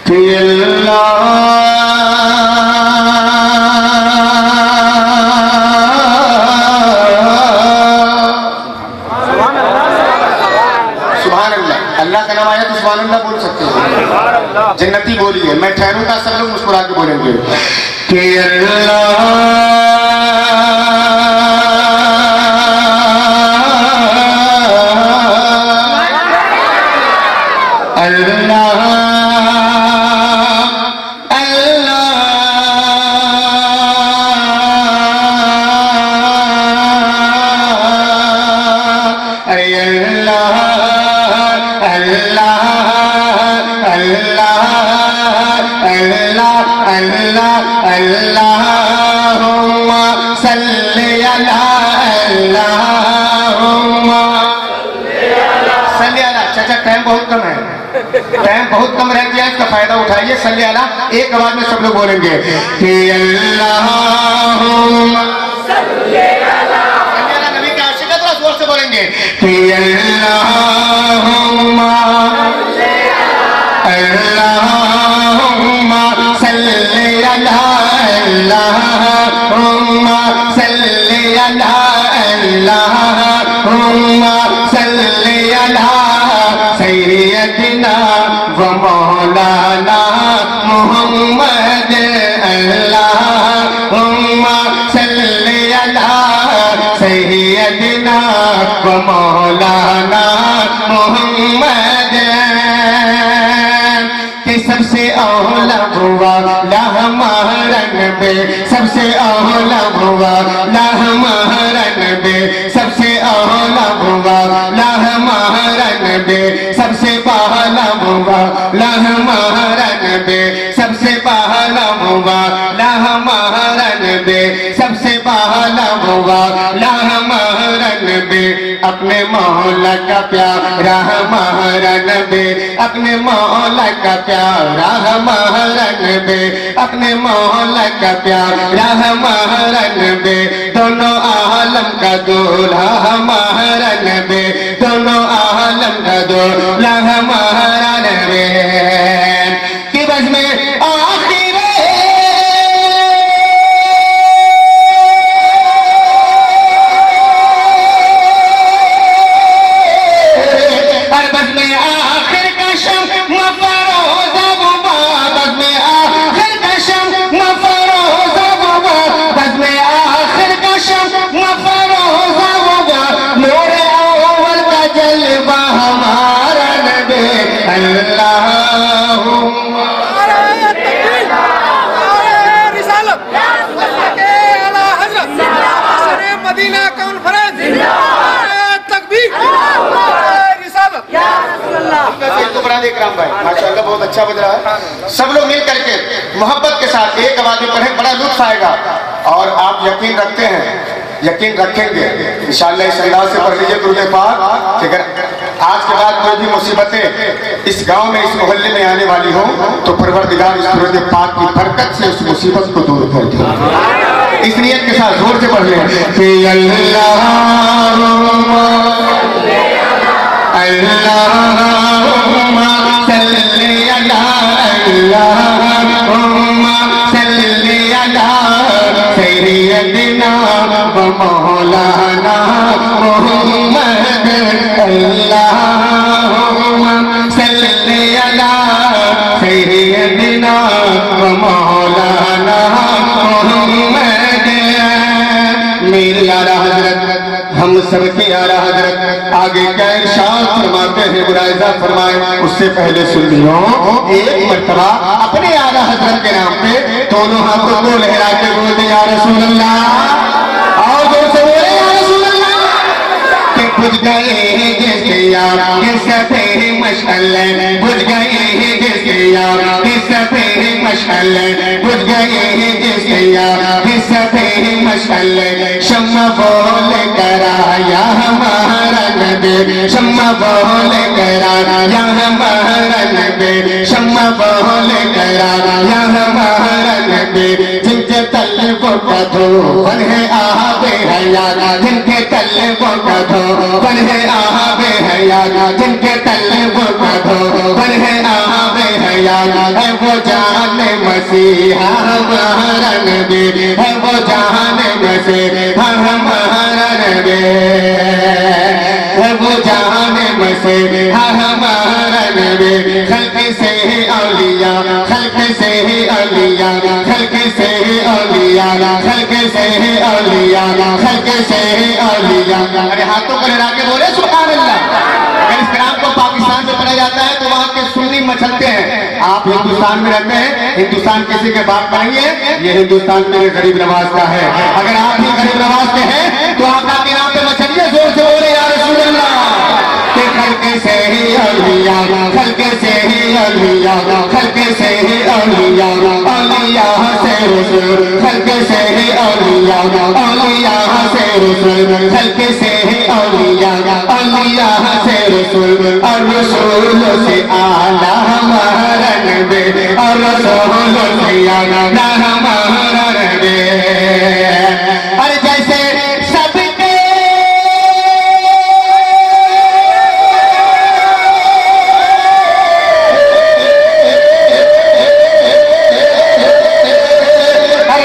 کہ اللہ سبحان اللہ، اللہ کا نام آیا تو سبحان اللہ بول سکتے ہو، جنتی بولیے، میں ٹھہروں گا سب لوگ مسکرا کے بولیں گے کہ اللہ ٹائم بہت کم رہ گیا، اس کا فائدہ اٹھائیے، صلی اللہ ایک آواز میں سب لوگ بولیں گے کہ اللہم صلی اللہ، نبی کا عاشق ہے، تھوڑا زور سے بولیں گے کہ اللہم اللہم صلی اللہ، اللہم صلی اللہ، اللہم صلی اللہ سیدنا و مولانا محمد، اللہم صلی اللہ سیدنا و مولانا محمد، کہ سب سے اولا ہوا ہمارا نبی، سب سے اولا ہوا ہمارا نبی، سب سے اولا ہوا ہمارا نبی، سب سے پہلا ہوا ہمارا نبی، سب سے پہلا ہوا ہمارا نبی، سب سے پہلا ہوا ہمارا نبی، اپنے مولا کا پیارا ہمارا نبی، اپنے مولا کا پیارا ہمارا نبی، اپنے مولا کا پیارا ہمارا نبی، دونوں عالم کا دولہا ہمارا نبی، دونوں عالم کا دولہا ہمارا نبی، کہ بس میں اکرام بھائی ماشاءاللہ بہت اچھا بج رہا ہے، سب لوگ مل کر کے محبت کے ساتھ ایک آواز میں پڑھیں، بڑا لطف آئے گا، اور آپ یقین رکھتے ہیں، یقین رکھیں گے انشاءاللہ اس انداز سے پڑھ لیجئے درود پاک کہ اگر آج کے بعد کوئی بھی مصیبتیں اس گاؤں میں اس محلے میں آنے والی ہوں تو پروردگار اس درود پاک کی برکت سے اس مصیبت کو دور کر دے، اس نیت کے ساتھ زور سے پڑھ لیں کہ اللہم اللہم صلی اللہ، اللہم صلی اللہ سیدنا و مولانا محمد، اللہم صلی اللہ سیدنا و مولانا محمد، میرے اعلیٰ حضرت ہم سب کے اعلیٰ حضرت آگے کیا ارشاد فرماتے ہیں، ملاحظہ فرمائیں، اس سے پہلے سن لیو ایک مرتبہ اپنے اعلیٰ حضرت کے نام پہ دونوں ہاتھوں کو لہرا کے بولتے یا رسول اللہ، اور دور سے بولے یا رسول اللہ، کہ بجھ گئے ہیں جس کے یار کے سفید مشعل، بجھ گئے ہیں جس کے یار کے سفید مشعل، بجھ گئے ہیں جس کے یار کے سفید مشعل، شمع بول کر آیا ہمارا نبی، شمع بول کر آیا ہمارا نبی، شمع بول کر آیا ہمارا نبی، جن کے تل کو کا دھوبن ہے آب حیات جن کے طلبوں کا دھوبن ہے آب حیات جن کے طلبوں کا دھوبن ہے آب حیات ہے وہ جان مسیحا ہمارا نبی ہے وہ جان مسیحا ہمارا نبی ہے وہ جان مسیحا ہمارا نبی خلق سے ہی اولیاء خلق سے ہی اولیاء خلق سے ہی اولیاء خلق سے ہی اولیاء خلق سے ہی اولیاء ارے ہاتھوں کو لہرا کے بولے سبحان اللہ اگر اس کلام کو پاکستان میں پڑھا جاتا ہے تو وہاں کے سنی مچلتے ہیں آپ ہندوستان میں رہتے ہیں ہندوستان کسی کے باپ کا ہی ہے یہ ہندوستان میرے غریب نواز کا ہے اگر آپ ہی غریب نواز کے ہیں تو آقا کے نام پہ مچلیے زور سے بولے یا رسول اللہ کہ خلق سے ہی اولیاء خلق سے ہی اولیاء خلق سے ہی اولیاء اولیاء سے رسول خلق سے ہی اولیاء اولیاء سے رسول خلق سے ہی اولیاء اولیاء سے رسول اور رسول سے اعلیٰ ہمارا نبی اور رسول سے اعلیٰ ہمارا نبی اور جیسے سب کے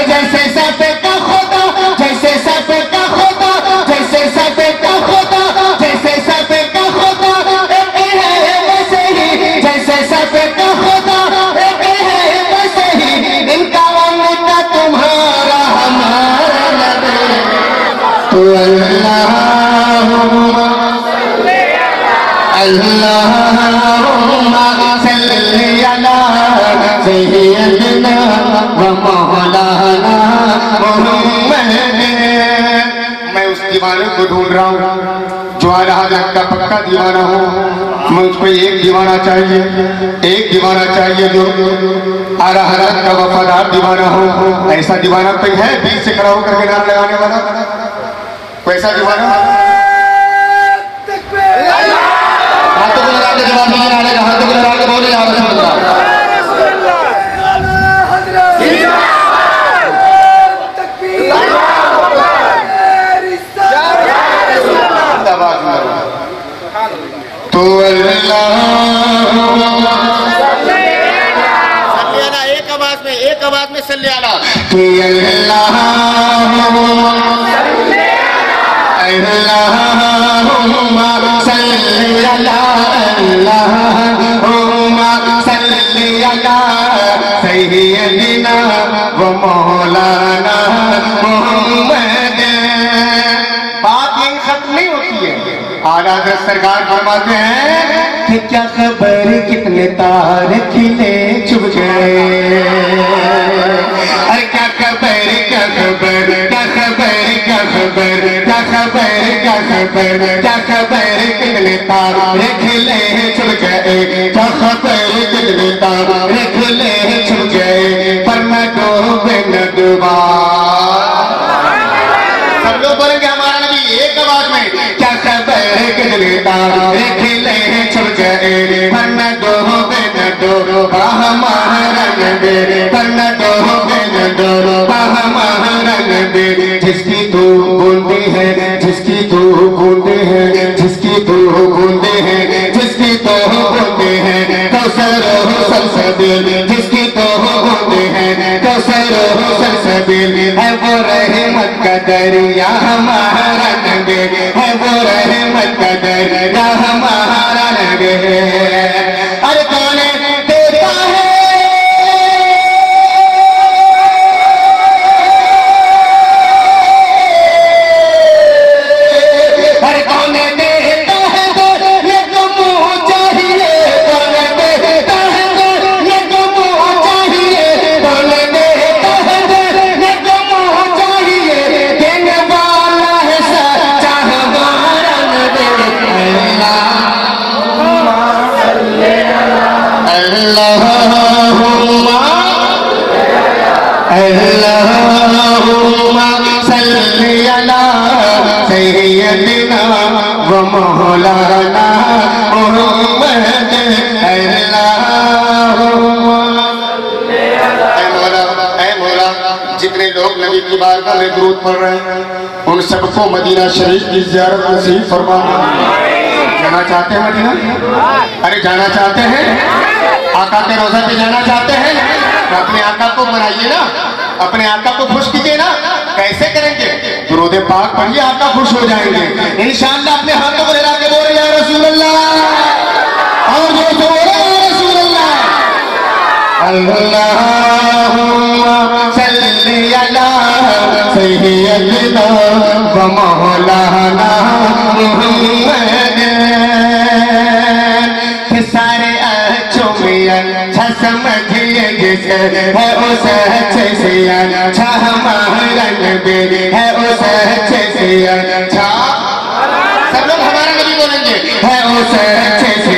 جیسے سب کا خدا جیسے سب کا خدا جیسے سب کا خدا جیسے سب کا خدا ایک ہے ویسے ہی جیسے سب کا خدا ایک ہے ویسے ہی ان کا ان کا تمہارا ہمارا نبی تو اللہم صلی علی سیدنا و مولانا محمد میں اس دیوانے کو ڈھونڈ رہا ہوں جو اعلی حضرت کا پکا دیوانہ ہو مجھ کو ایک دیوانہ چاہیے جو اعلی حضرت کا وفادار دیوانہ ہو ایسا دیوانہ کوئی ہے بیچ سے کھڑا ہو کر کے نام لگانے والا کوئی ایسا دیوانہ ہاتھوں کو لگا کے جواب نہیں آنے کا ہاتھوں کو لگا کے بولے یا رسول اللہ تو ایک آواز میں صلی اللہ کہ اللہم صلی علی سیدنا و مولانا محمد بات یہی ختم نہیں ہوتی ہے اعلیٰ حضرت سرکار فرماتے ہیں کہ کیا خبر کتنے تارے کھلے چھپ گئے ارے کیا خبر کیا خبر کیا خبر کیا خبر کیا خبر کیا خبر کیا خبر کتنے تارے کھلے چھپ گئے کیا خبر کتنے تارے کھلے چھپ گئے پر میں ڈوبے نہ ڈوبا سب لوگ بولیں گے ہمارا نبی ایک آواز میں کیا خبر کتنے تارے کھلے چھپ گئے پر میں ڈوبے نہ ڈوبا ہمارا نبی پر میں ڈوبے نہ ڈوبا ہمارا نبی جس کی تو بوندے ہیں جس کی تو بوندے ہیں جس کی تو بوندے ہیں جس کی تو بوندے ہیں کوثر و سلسبیل جس کی تو بوندے ہیں کوثر و سلسبیل ہے وہ رحمت کا دریا ہمارا نبی ہے وہ رحمت کا دریا ہمارا نبی ارے کون دیتا ہے اللہم صلی علی سیدنا و مولانا محمد اللہم اے مولا جتنے لوگ لوگ نبی کی بارگاہ میں درود پڑھ رہے ہیں، ان سب کو مدینہ شریف کی زیارت نصیب فرمانا۔ جانا چاہتے ہیں مدینہ؟ ارے جانا چاہتے ہیں؟ آقا کے روضہ پہ جانا چاہتے ہیں؟ تو اپنے آقا کو منائیے نا، اپنے آقا کو خوش کیجئے نا۔ کیسے کریں گے؟ درود پاک پڑھیے، آقا خوش ہو جائیں گے انشاءاللہ۔ اپنے ہاتھوں کو لہرا کے بولے یا رسول اللہ، اور جو سے بولے یا رسول اللہ۔ اللہم صلی علی سیدنا و مولانا محمد۔ سارے اچھوں میں اچھا سمجھئے جسے ہے اس اچھے سے اچھا ہمارا نبی ہے، اس اچھے سے اچھا، سب لوگ ہمارا نبی بولیں گے، ہے اس اچھے سے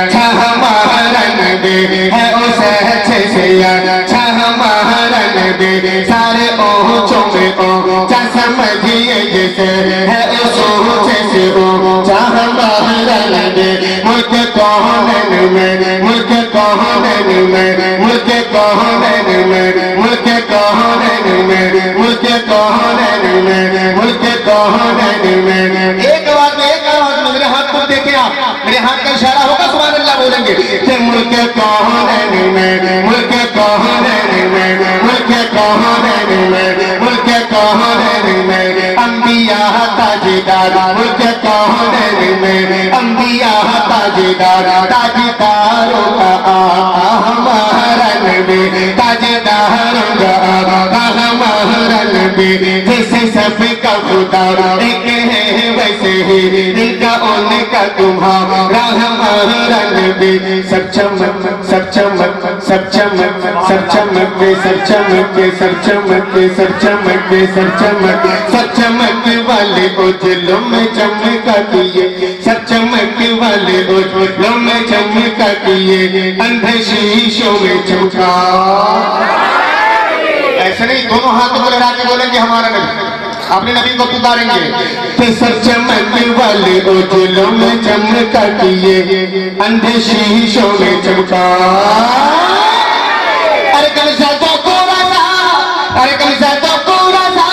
اچھا ہمارا نبی ہے، اس اچھے سے اچھا ہمارا نبی۔ سارے اونچوں میں اونچا سمجھئے جسے ہے اس اونچے سے اونچا ہمارا نبی۔ ملک کونین میں، ملک کونین میں، ملک کونین میں، ملک کونین میں، ملک کونین میں، ملک کونین میں۔ ایک آواز میں میرے ہاتھ کو دیکھیں آپ، میرے ہاتھ کا اشارہ ہوگا سبحان اللہ بولیں گے کہ ملک کونین میں، ملک کونین میں، ملک کونین میں، ملک کونین میں، انبیاء تاجدار، ملک کونین میں، انبیاء تاجدار، تاجداروں کا آقا ہمارا نبی، تاجداروں کا آقا ہمارا نبی۔ جیسے سب کا خدا ایک ہے ویسے ہی ان کا ان کا تمہارا ہمارا نبی۔ سب چمک سب چمک سب چمک سب چمک سب چمک سب چمک سب چمک سب چمک سب چمک والے اجلوں میں چمکا کیے، سب چمک والے اجلوں میں چمکا کیے، اندھے شیشوں میں چمکا۔ ایسے نہیں، دونوں ہاتھوں کو لہرا کے بولیں گے ہمارا نبی، اپنے نبی کو پکاریں گے کہ سب چمک والے اجلوں میں چمکا کیے، اندھے شیشوں میں چمکا۔ ارے کمزہ تو پورا تھا، ارے کمزہ تو پورا تھا،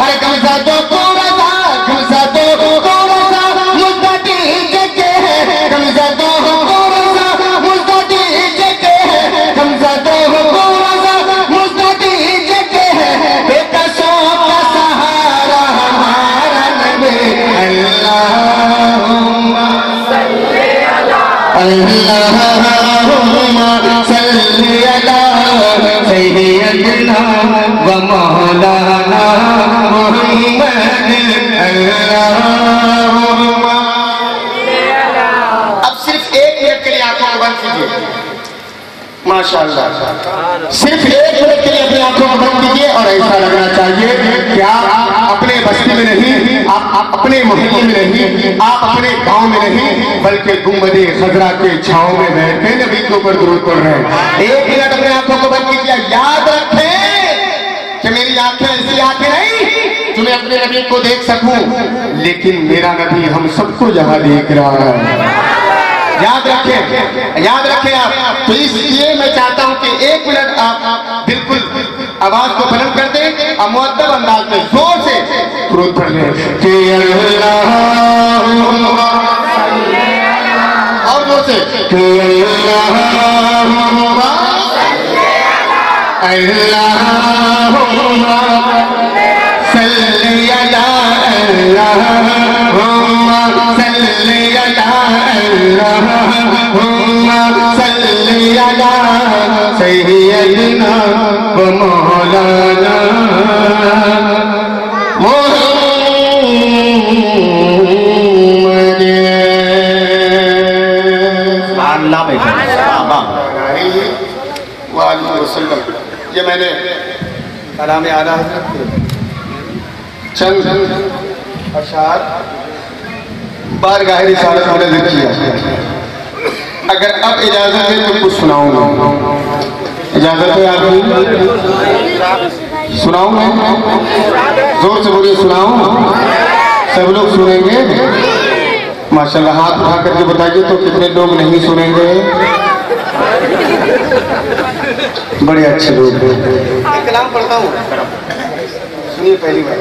ارے کمزہ تو پورا تھا، کمزہ تو پورا تھا، مستطیع کے کمزہ تو پورا تھا، مستطیع کے کمزہ تو پورا تھا، مستطیع کے بے قصوں کا سہارا ہمارا نبی۔ اللہم صلی علی، اللہم صلی علی سیدنا و مولانا محمد۔ اللہم اب صرف ایک منٹ کے لیے آنکھوں کو بند کیجئے، ماشاءاللہ صرف ایک منٹ کے لیے اپنی آنکھوں کو بند کیجئے، اور ایسا لگنا چاہیے کہ آپ اپنے بستی میں نہیں، آپ اپنے محلے میں نہیں، آپ اپنے گاؤں میں نہیں، بلکہ گنبد خضرا کے چھاؤں میں بیٹھ کے نبی کے اوپر درود پڑھ رہے ہیں۔ ایک منٹ اپنے آنکھوں کو بند کیجئے، یاد رکھیں کہ میری آنکھیں ایسی آنکھیں نہیں جو میں اپنے نبی کو دیکھ سکوں، لیکن میرا نبی ہم سب کو یہاں دیکھ رہا ہے۔ یاد رکھیں، یاد رکھیں آپ۔ تو اس لیے میں چاہتا ہوں کہ ایک منٹ آپ بالکل آواز کو بلند کر دیں اور مؤدب انداز میں زور سے درود پڑھ لیں کہ اللہم اور زور سے کہ اللہم اللہم صلی علی، اللہم صلی علی، اللہم صلی علی سیدنا و مولانا محمد اللہ وآلہ وسلم۔ یہ میں نے کلام اعلیٰ حضرت چند اشعار بارگاہ رسالت میں نظر کیا۔ اگر اب اجازت ہے تو کچھ سناؤں گا، اجازت ہے آپ کی؟ سناؤں میں زور سے بولیے، سناؤں؟ سب لوگ سنیں گے؟ ماشاءاللہ ہاتھ اٹھا کر کے بتائیے تو کتنے لوگ نہیں سنیں گے؟ بڑے اچھے لوگ ہیں۔ کلام پڑھتا ہوں سنیے پہلی بار.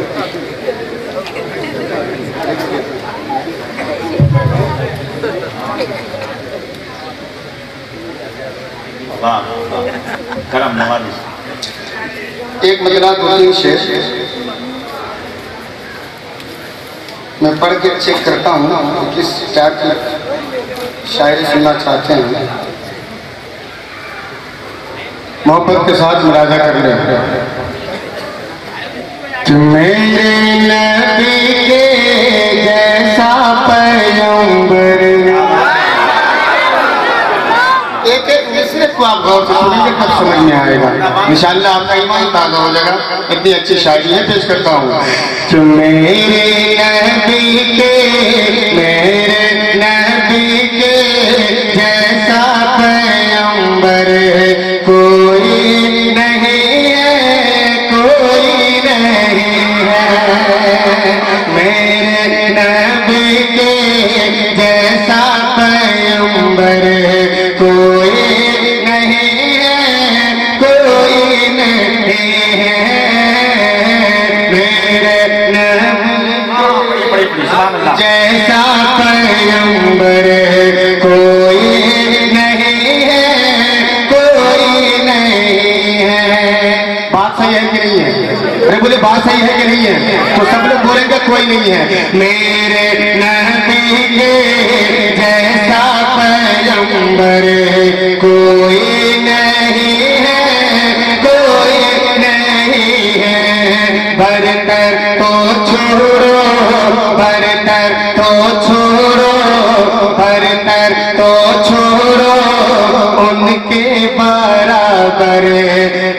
کرم نوازش. ایک مطلع 2-3 شعر میں پڑھ کے چیک کرتا ہوں کس ٹائپ کی شاعری سننا چاہتے ہیں. محبت کے ساتھ ملاحظہ کر لیں کہ میرے نبی کے جیسا پیغمبر. ایک مصرے کو آپ غور سے سنیں گے تب سمجھ میں آئے گا انشاءاللہ آپ کا ایمان تازہ ہو جائے گا. اتنی اچھی شاعری ہے پیش کرتا ہوں. کہ میرے نبی کے جیسا پیغمبر کوئی نہیں ہے، کوئی نہیں ہے. میرے نبی کے جیسا پیغمبر کوئی نہیں ہے، کوئی نہیں ہے. میرے نبی جیسا پیغمبر کوئی نہیں ہے، کوئی نہیں ہے. بات صحیح ہے کہ نہیں ہے؟ ارے بولے بات صحیح ہے کہ نہیں ہے؟ تو سب لوگ بولیں گے کوئی نہیں ہے. میرے نبی کے جیسا پیغمبر کوئی نہیں ہے، کوئی نہیں ہے. برتر تو چھوڑو، برتر تو چھوڑو، برتر تو چھوڑو، ان کے برابر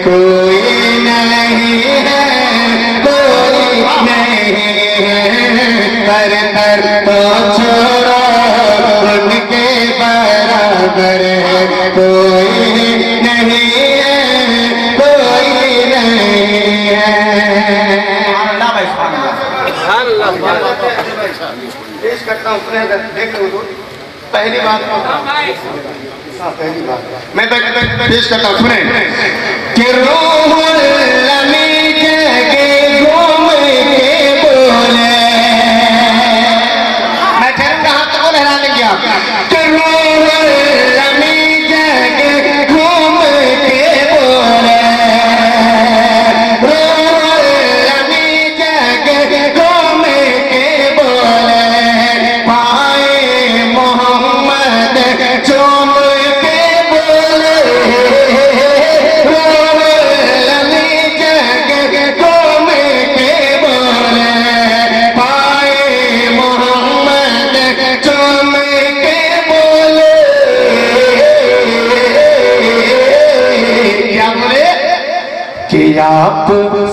کوئی نہیں ہے، کوئی نہیں ہے. برتر تو چھوڑو، ان کے برابر کوئی نہیں ہے، کوئی نہیں ہے. پیش کرتا ہوں سنیں گا. دیکھ لو پہلی بات میں پیش کرتا ہوں سنیں کہ روح الامین جگہ گھوم کے بولے. میں ٹھہروں گا ہاتھ کو لہرا لیں گے آپ. کہ روح الامین جگہ گھوم کے بولے، روح الامین جگہ گھوم کے بولے. پائے محمد چوم کے بولے، روح الامین جگہ گھوم کے بولے. پائے محمد چوم کے بولے. کیا بولے؟ کہ آپ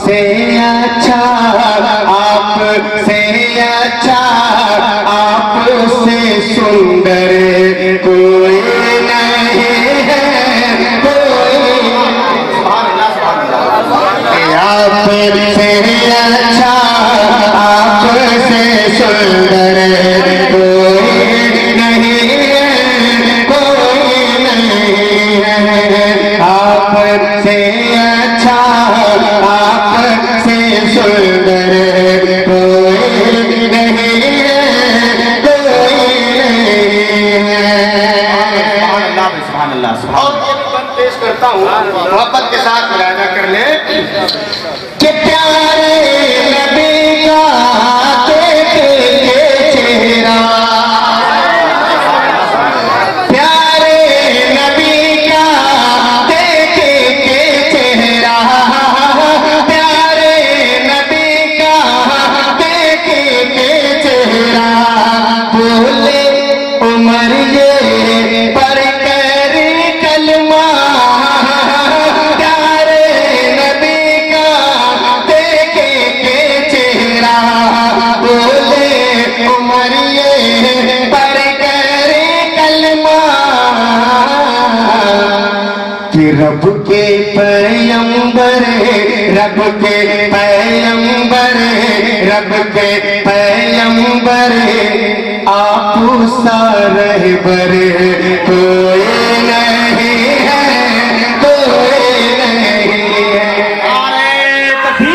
سے اچھا، آپ سے اچھا، آپ سے سندر کوئی نہیں ہے، کوئی. آپ سے اچھا، آپ سے سندر کوئی نہیں ہے، کوئی نہیں ہے. آپ سے اچھا، آپ سے سندر کوئی نہیں ہے، کوئی نہیں ہے. اور یہ بھی بند پیش کرتا ہوں محبت کے ساتھ ملاحظہ کر لیں کہ پیارے نبی کا دیکھ کے چہرہ، پیارے نبی کا دیکھ کے چہرہ، پیارے نبی کا دیکھ کے چہرہ. بولے عمر یہ پر کر کلمہ، پیارے نبی کا دیکھ کے چہرہ. بولے عمر یہ پر کر کلمہ کہ رب کے پیغمبر، رب کے پیغمبر، رب کے پیغمبر، آپ سا رہبر کوئی نہیں ہے، کوئی نہیں ہے.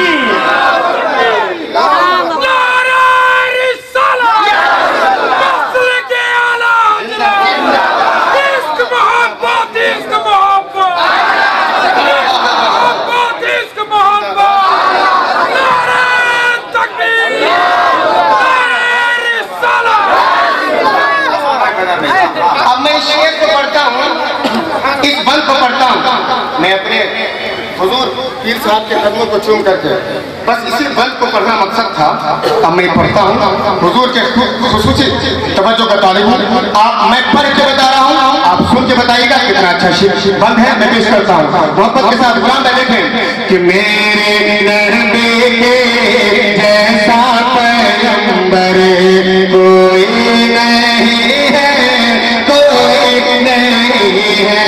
اس بند کو پڑھتا ہوں میں اپنے حضور پیر صاحب کے قدموں کو چوم کر کے، بس اسی بند کو پڑھنا مقصد تھا. اب میں پڑھتا ہوں، حضور کے خصوصی توجہ کا طالب ہوں. میں پڑھ کے بتا رہا ہوں، آپ سن کے بتائیے گا کتنا اچھا بند ہے. میں پیش کرتا ہوں محبت کے ساتھ. غلام بھائی دیکھیں کہ میرے نبی کے جیسا پیغمبر کوئی نہیں ہے، کوئی نہیں ہے.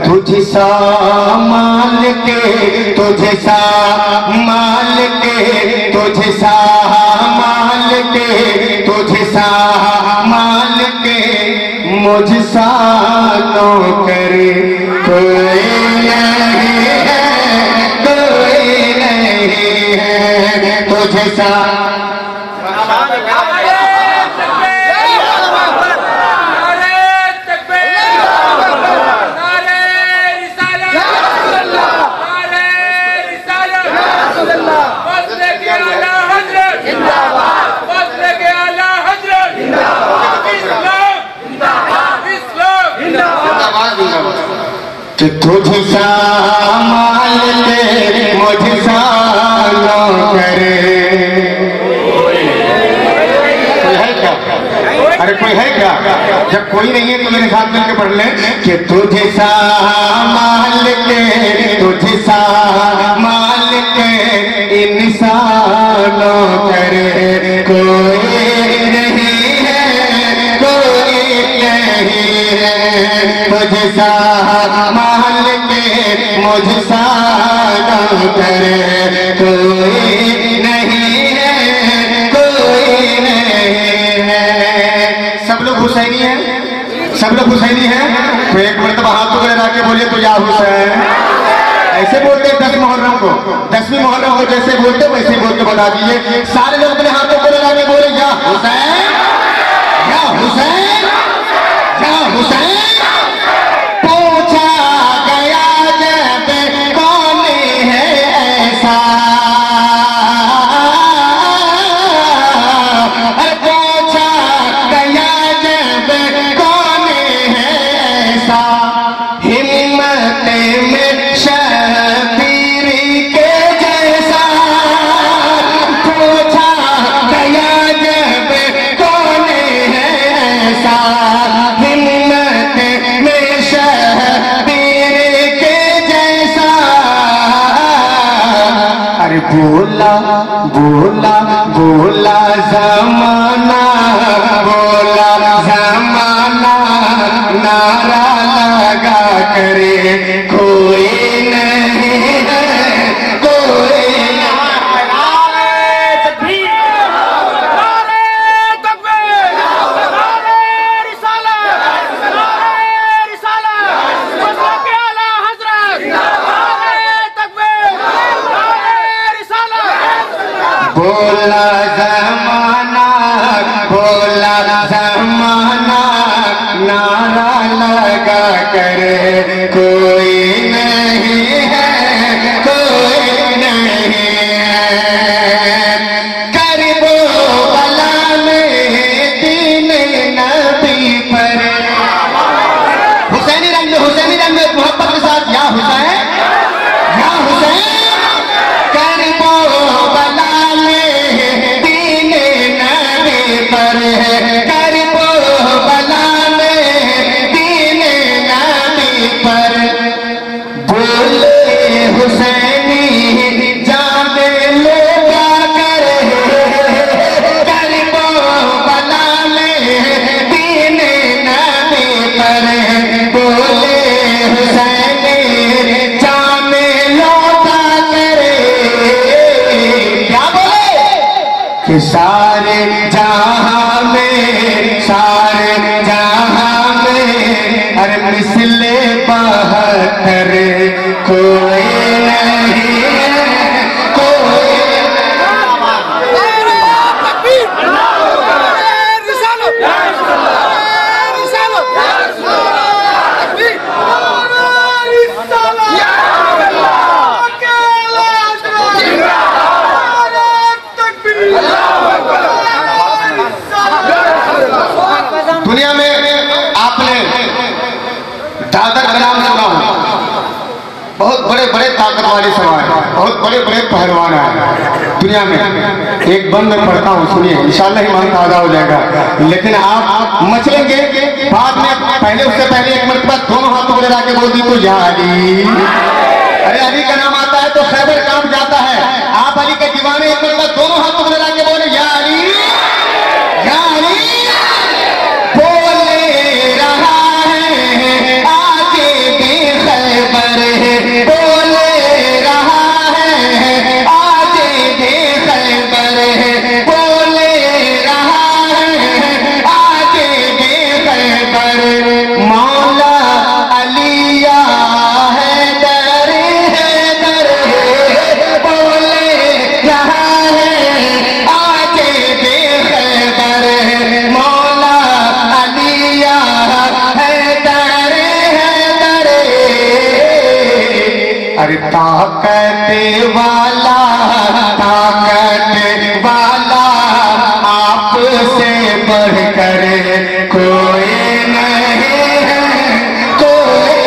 تجھ سا مالک، تجھ سا مالک، تجھ سا مالک، تجھ سا مالک، مجھ سا نوکر کوئی نہیں ہے، کوئی نہیں ہے. تجھ سا کہ تجھ سا مالک، مجھ سا نوکر. کوئی ہے کیا؟ ارے کوئی ہے کیا؟ جب کوئی نہیں ہے تو میرے ساتھ مل کے پڑھ لیں کہ تجھ سا مالک، تجھ سا مالک، انسان نوکر کوئی نہیں ہے، کوئی نہیں ہے. تجھ سا مالک، مجھ سا نوکر کوئی نہیں ہے، کوئی نہیں ہے. سب لوگ حسینی ہیں؟ سب لوگ حسینی ہیں؟ تو ایک مرتبہ ہاتھوں میں لگا کے بولے تو یا حسین. ایسے بولتے 10 محرم کو، 10ویں محرم کو جیسے بولتے ویسے بول کے بتا دیجیے. سارے لوگ اپنے ہاتھوں کو لگا کے بولے یا حسین، یا حسین، یا حسین. بولا بولا بولا زمانہ، بولا زمانہ، نعرہ لگا کرے کوئی نہیں ہے، کوئی بولا زمانہ، بولا زمانہ، نعرہ لگا کر کوئی نہیں ہے، کوئی نہیں ہے. کربلا میں دین نبی پر حسینی رنگ، حسینی رنگ محبت کے ساتھ یا حسین، یا حسین. کربلا میں دین نبی کوئی نہیں ہے، کوئی دنیا میں آپ نے دادر کا نام سنا ہو، بہت بڑے بڑے طاقت والے سوار ہیں، بہت بڑے بڑے پہلوان ہیں دنیا میں. ایک بند میں پڑھتا ہوں، سنیے انشاءاللہ ایمان تازہ ہو جائے گا. لیکن آپ مچلیں گے بعد میں، پہلے اس سے پہلے ایک مرتبہ دونوں ہاتھوں کو لگا کے بول دی تو یا علی. ارے علی کا نام آتا ہے تو خیبر کام جاتا ہے. آپ علی کے دیوانے، ایک مرتبہ دونوں ہاتھوں کو لگا کے بولے یا علی، یا علی. بولے رہا ہے آگے بھی خیبر ہے، بولے رہا ہے آگے بھی خیبر ہے، بولے رہا ہے آگے بھی خیبر. مولا علی حیدر حیدر بولے رہا ہے آگے بھی خیبر ہے. مولا علی حیدر حیدر. ارے طاقت والا، طاقت والا آپ سے بڑھ کر کوئی نہیں ہے، کوئی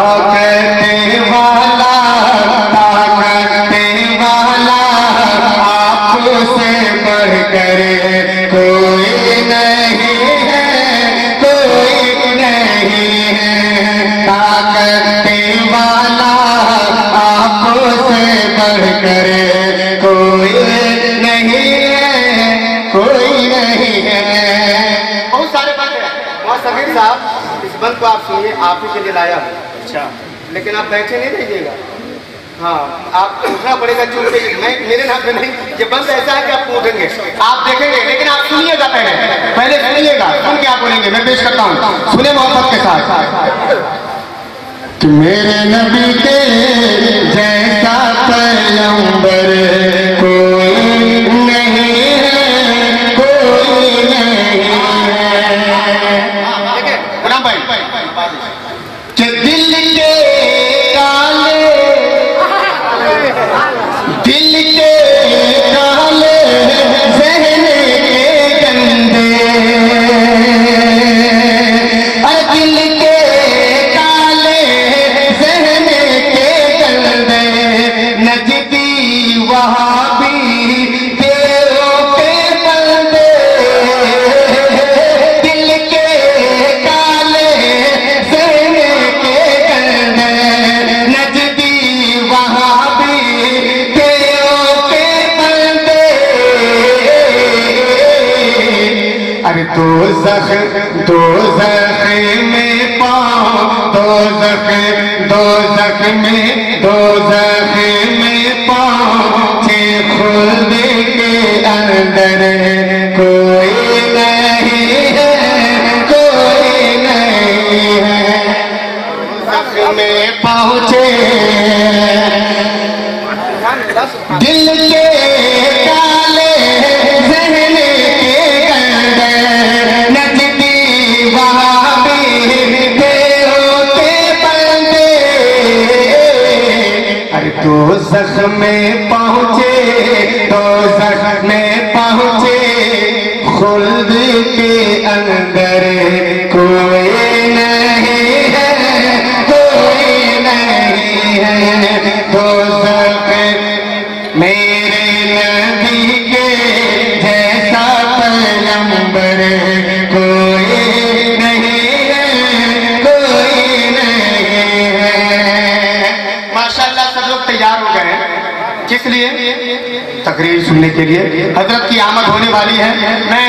طاقت والا، طاقت والا آپ سے بڑھ کر کوئی نہیں ہے، کوئی نہیں ہے. طاقت والا آپ سے بڑھ کر کوئی نہیں ہے، کوئی نہیں ہے. بہت سارے بند ہیں. وہاں سمیر صاحب اس بند کو آپ سنیے، آپ ہی کے لیے لایا ہوں. اچھا، لیکن آپ بیٹھے نہیں رہیے گا. ہاں، آپ کو اٹھنا پڑے گا چونکہ میرے نام پہ نہیں. یہ بند ایسا ہے کہ آپ کو اٹھیں گے، آپ دیکھیں گے، لیکن آپ سنیے گا. پہلے سنیے گا، سن کے آپ بولیں گے. میں پیش کرتا ہوں، سنیں محبت کے ساتھ. کہ میرے نبی کے جیسا پیغمبر کوئی نہیں ہے، کوئی نہیں ہے. غلام بھائی کہ دل کے کالے، دل کے کالے ذہن کے گندے، دل کے کالے ذہن کے گندے، نجدی وہابی دیروں کے بندے. دل کے کالے ذہن کے گندے، نجدی وہابی دیروں کے بندے. ارے دوزخ میں پاؤں، دوزخ میں پاؤں تھے خلد کے اندر کوئی نہیں ہے، کوئی نہیں ہے. دوزخ میں پہنچے دل کے کالے ذہن کے گندے، نجدی وہابی دیروں کے بندے. ارے دوزخ میں پہنچے، دوزخ میں پہنچے خلد کے اندر کوئی نہیں ہے، کوئی نہیں ہے. دوزخ میرے نبی کے جیسا پیغمبر کوئی نہیں ہے، کوئی نہیں ہے. ماشاءاللہ سب لوگ تیار ہو گئے ہیں. کس لیے؟ تقریر سننے کے لیے. حضرت کی آمد ہونے والی ہے. میں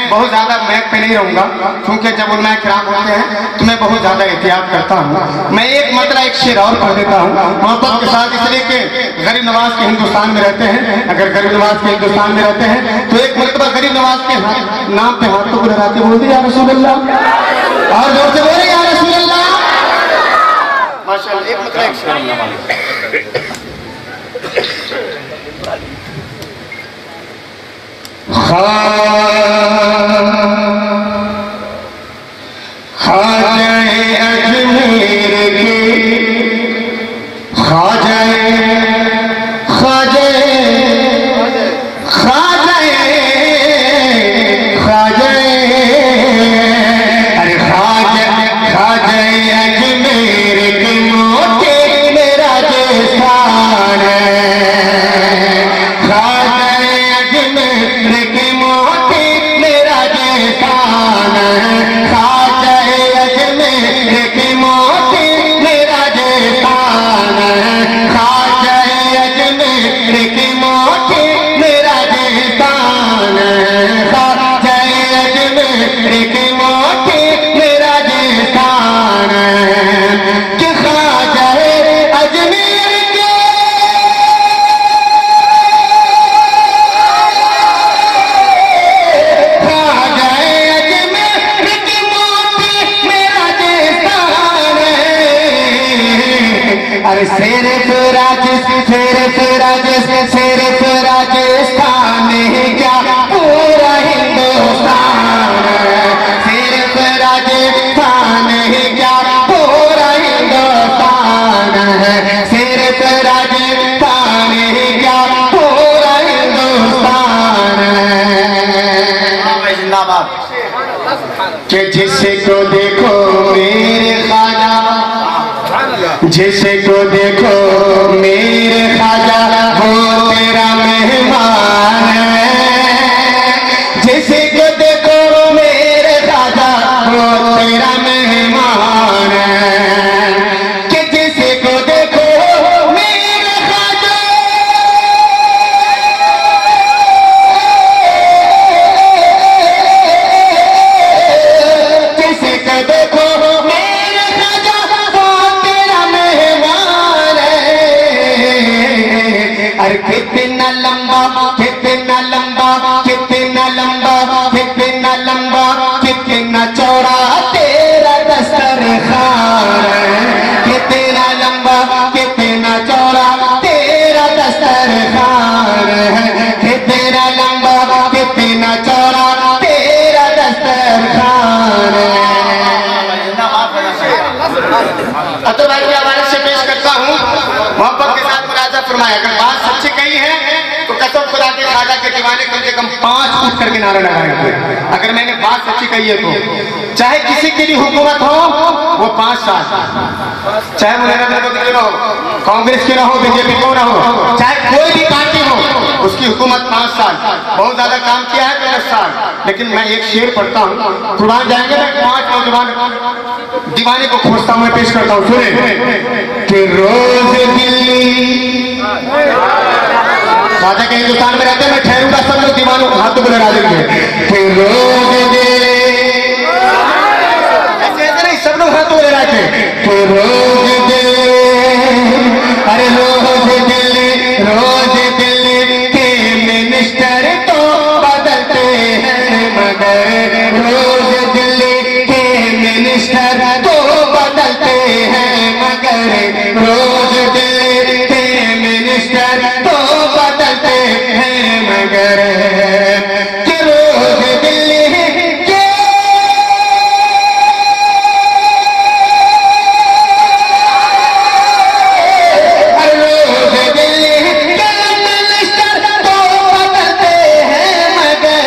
بہت زیادہ میک پہ نہیں رہوں گا کیونکہ جب علماء کرام ہوتے ہیں تو میں بہت زیادہ احتیاط کرتا ہوں. میں ایک مرتبہ ایک شعر اور پڑھ دیتا ہوں محبت کے ساتھ، اس لیے کہ غریب نواز کے ہندوستان میں رہتے ہیں. اگر غریب نواز کے ہندوستان میں رہتے ہیں تو ایک مرتبہ غریب نواز کے نام پہ ہاتھوں کو لگا کے بول دے یا رسول اللہ، اور زور سے بولے یا رسول اللہ. ماشاءاللہ ایک مرتبہ ایک شعر خواجہ اجمیر کی خواجہ اجمیر کی موتی میرا جیسان ہے. صرف راجستھان نہیں کیا پورا ہندوستان ہے. صرف راجستھان نہیں کیا پورا ہندوستان ہے. صرف راجستھان نہیں کیا پورا ہندوستان ہے. زندہ باد. کہ جس کو دیکھو میرے خواجہ، جسے کو دیکھو میرے خواجہ وہ تیرا مہمان ہے. جسے کو دیکھو میرے خواجہ وہ تیرا مہمان ہے. کہ جسے کو دیکھو میرے خواجہ، جسے کو دیکھو میرے خواجہ وہ تیرا مہمان ہے. ارے کتنا لمبا کتنا لمبا کتنا لمبا کتنا لمبا کتنا چوڑا تیرا دسترخوان ہے. کتنا لمبا کتنا چوڑا تیرا دسترخوان ہے. کتنا لمبا کتنا چوڑا تیرا دسترخوان ہے. عطر بھائی کی عبارت سے پیش کرتا ہوں، محبت کے ساتھ ملاحظہ فرمائے. اگر بات سچی کہی ہے تو قسم خدا کے خواجہ کے دیوانے کم سے کم 5 فٹ کر کے نعرہ لگائیں گے. اگر میں نے بات سچی کہی ہے تو چاہے کسی کی بھی حکومت ہو وہ 5 سال، چاہے وہ نریندر مودی کی نہ ہو، کانگریس کی نہ ہو، بی جے پی کو نہ ہو، چاہے کوئی بھی پارٹی ہو، اس کی حکومت 5 سال. بہت زیادہ کام کیا ہے 10 سال. لیکن میں ایک شعر پڑھتا ہوں، قربان جائیں گے. میں 5 نوجوان دیوانے کو کھوجتا ہوں، میں پیش کرتا ہوں. سنیں کہ روز دلی خواجہ کے ہندوستان میں رہتے ہیں، میں ٹھہروں گا سب لوگ دیوانوں ہاتھوں کو لگا دیں گے. کہ روز دلی ایسے نہیں، سب لوگ ہاتھوں کو لگا کے. کہ روز دلی، ارے روز دلی، روز دلی کے منسٹر تو بدلتے ہیں مگر روز دلی کے منسٹر تو بدلتے ہیں مگر روز دلی کے منسٹر تو بدلتے ہیں مگر. کہ روز دلی کے روز دلی کے منسٹر تو بدلتے ہیں مگر.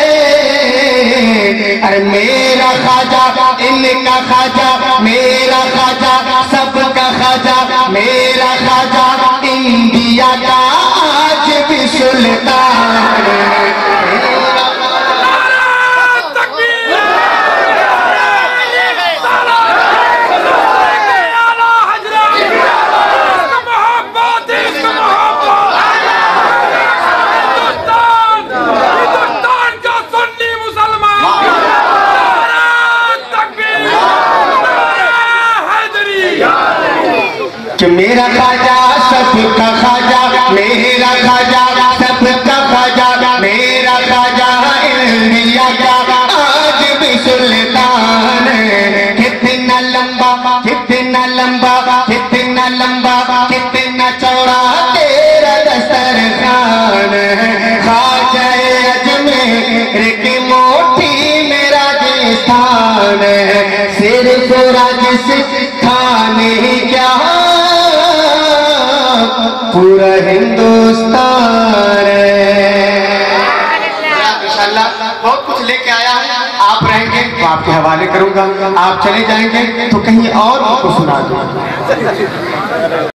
ارے میرا خواجہ ان کا خواجہ، میرا خواجہ سب کا خواجہ، میرا خواجہ انڈیا کا آج بھی سلطان ہے. ہندوستان کا سنی مسلمان کہ میرا خواجہ سب کا خواجہ، میرا خواجہ سب کا خواجہ، میرا خواجہ انبیاء کا آج بھی سلطان ہے۔ کتنا لمبا کتنا لمبا کتنا لمبا کتنا چوڑا تیرا دسترخوان ہے۔ خواجہ اجمیر کی موٹی میرا راجستھان ہے، صرف راجستھان ہی کیا پورا ہندوستان ہے۔ انشاءاللہ بہت کچھ لے کے آیا ہے، آپ رہیں گے تو آپ کے حوالے کروں گا، آپ چلے جائیں گے تو کہیں اور کو سنا دوں۔